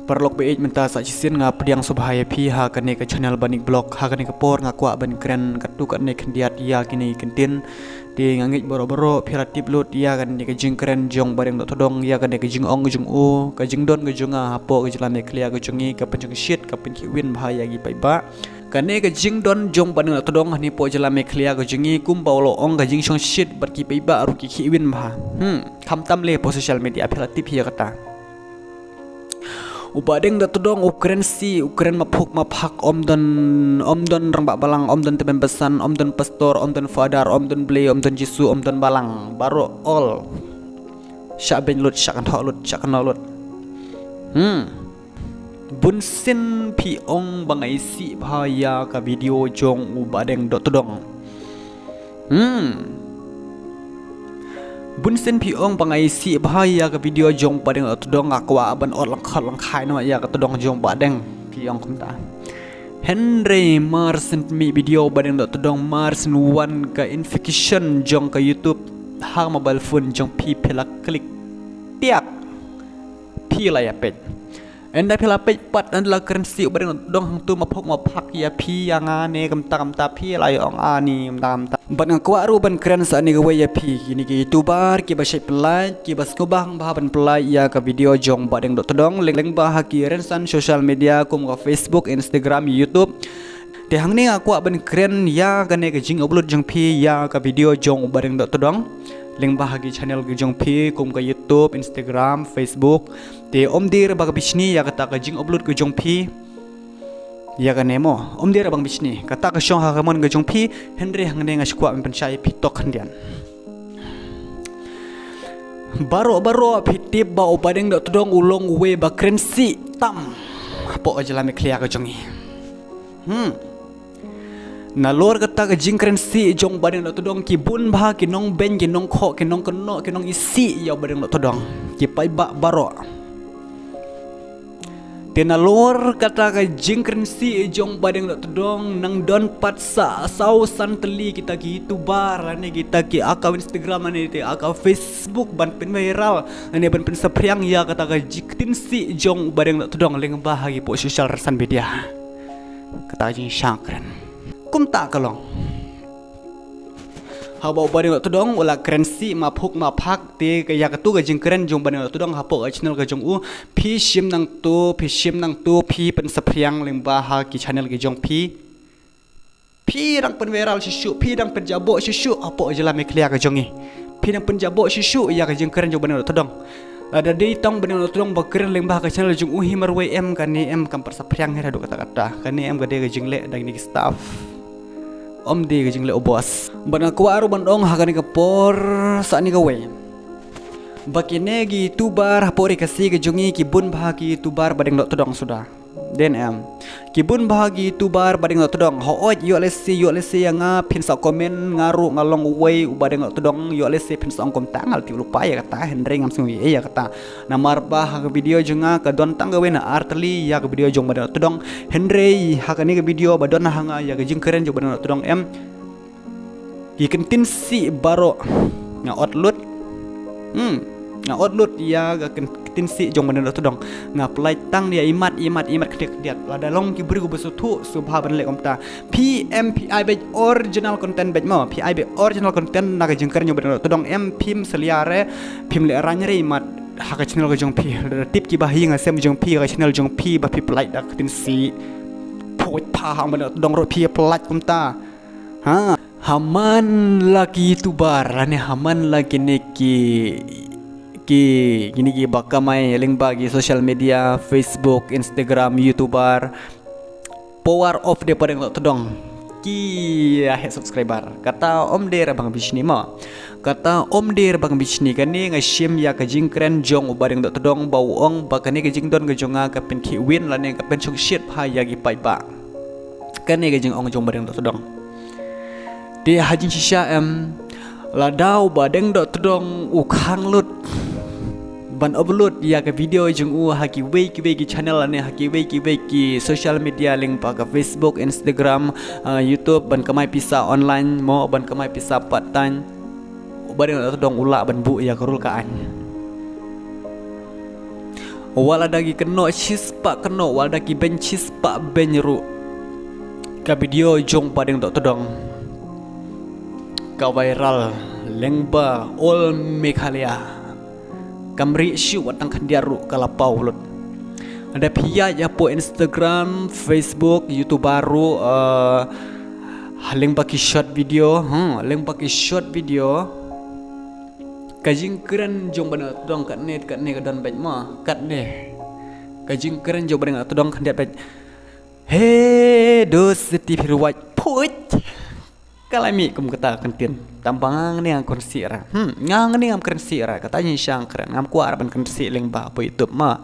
Perlok beij menta sa cisin nga pediang subhaya pi ha kane ke channel banik blog ha kane ke por nga kwa ban kren katu kane kendiat ya kini kentin di ngangit boro-boro piratip lut ya kane ke jing kren jong bareng dok todong ya kane ke jing ong jung u ke jing don ke junga hapo ke jelame klia ke jungi ke penjung shit ke penki win bahaya gi pai ba kane ke jing don jong bareng dok todong ni po jelame klia ke jungi kum baulo ong ke jing shong shit bar ki pai ba ru ki win bah kam tam le po social media piratip ya kata ubadeng da tudong ukren si ukren mapuk maphak omdon rambak balang omdon teben besan omdon pastor omdon fadar omdon ble omdon jisu omdon balang baru all syak ben lut syak kan lut syak kan lut bun sin pi ong bangai si bahaya ka video jong ubadeng da tudong bun sen pi ong pangai si bahaya ke video jong padeng atudong akwa ban or lang khai nama ya ke tudong jong padeng pi ong kumta Henry Marsen mi video badeng atudong Marsen one ke infection jong ke YouTube hang mobile phone jong pi pela klik tiak pi la ya pet enda pela pet pat adalah currency badeng atudong hang tu maphak ya pi yang ane kamta pi la ong ani kamta ban ngakwa ru ban keren sa ni gawe ya pi kini ki youtuber ki basai pelai ki bas kobang bah ban pelai ya ka video jong badeng dok todong leng bah ki rensan social media kum ka Facebook Instagram YouTube te hang ni ngakwa ban keren ya ka ne ka jing upload jong pi ya ka video jong badeng dok todong leng bah ki channel ki jong pi kum ka YouTube Instagram Facebook te om dir ba ka bisni ya kata ka jing upload ki jong pi ya kan nemo om dia bang bisni kata ke syong hakamon ke jongpi Henry hang ne ngashkwa pencai pitok handian baro pitip ba obadeng dok tudong ulong we ba krensi tam po ajala me klia ke jongi nalor kata ke jing krensi jong badeng dok tudong ki bun ba ki nong ben ki nong kho ki nong kono ki nong isi ya badeng dok tudong ki pai ba baro tenalor kata ka jingkren si jong badeng dok todong nang don pat sa sau santeli kita ki youtuber ane kita ki akau Instagram ane te akau Facebook ban pen viral ane ban pen sapriang ya kata ka jiktin si jong badeng dok todong leng bahagi po social resan media kata jing syangkren kum tak kalong habau badeng dok todong wala krensi maphuk maphak te ka ya katu ka jing kren jong badeng dok todong hapo ka channel ka jong u pi shim nang tu pi pen sapriang leng bah ki channel ki jong pi rang pen viral shishu pi rang pen jabo shishu hapo jela me clear ka jongi pi rang pen jabo shishu ya ka jing kren jong badeng dok todong ada di tong badeng dok todong ba kren leng bah ka channel jong u himar we em kan ni em kam per sapriang hera do kata kan ni em ka de ka jing le dang ni staff om di gajing le obos ban aku aru ban ong hakani ke por sa ni gawe bakine gi tubar hapori kasi ke jungi ki bun bahagi tubar badeng dok todong sudah den em ki bun bahagi tubar badeng dok todong ho oj yo lesi yang pin sa komen ngaru ngalong we badeng dok todong yo lesi pin sa kom tangal ti lupa ya kata Henry ngam sing ya kata namar bah ke video junga ke don tang gawe na artli ya ke video jong badeng dok todong Henry hakani ke video badon hanga ya ke jing keren jong badeng dok todong em ki kentin si baro nga outload nga outload ya ga kentin si jong badeng dok todong nga play tang dia imat kedek dia ada long ki beri ku besutu subha ban le komta PMPI be original content be mo PI be original content na ga jing keren jong badeng dok todong em pim seliare pim le ranyare imat hak channel ga jong pi tip ki bahi nga sem jong pi ga channel jong pi ba pi play da kentin si poit pa hang badeng dok ro pi play komta ha haman lagi tubar ane haman lagi neki gini baka mai link bagi social media Facebook Instagram YouTuber power of the padeng dok todong ki ya subscriber kata om der bang bisni mo kata om der bang bisni kani ngashim ya ka jing kren jong badeng dok todong bau ong bakani ka jing don ka jonga ka pen ki win lane ka pen chung shit pa ya gi pai ba kani ka jing ong jong badeng dok todong dia hajin shisha ladau badeng dok todong ukhang lut ban upload ya ke video jung haki weki channel ane haki weki social media link pa ke Facebook Instagram YouTube ban kamai pisa online mo ban kamai pisa part time ban dong ulak ban bu ya kerul kaan wala dagi keno chispa keno wala dagi ben chispa ben ru ka video jong padeng tok todong ka viral lengba all Meghalaya kamri shu watang khandiaru kala paulut ada pia ya po Instagram Facebook YouTube baru lengba ki short video lengba ki short video kajing keren jong bana todong kat ne don bet ma kat ne kajing keren jong bana todong khandiat bet he dos seti firwat put kalami kum kata kentin tampang ni ang konsi ra ngang ni am konsi ra katanya syang keren ngam kuar ban konsi leng ba po YouTube ma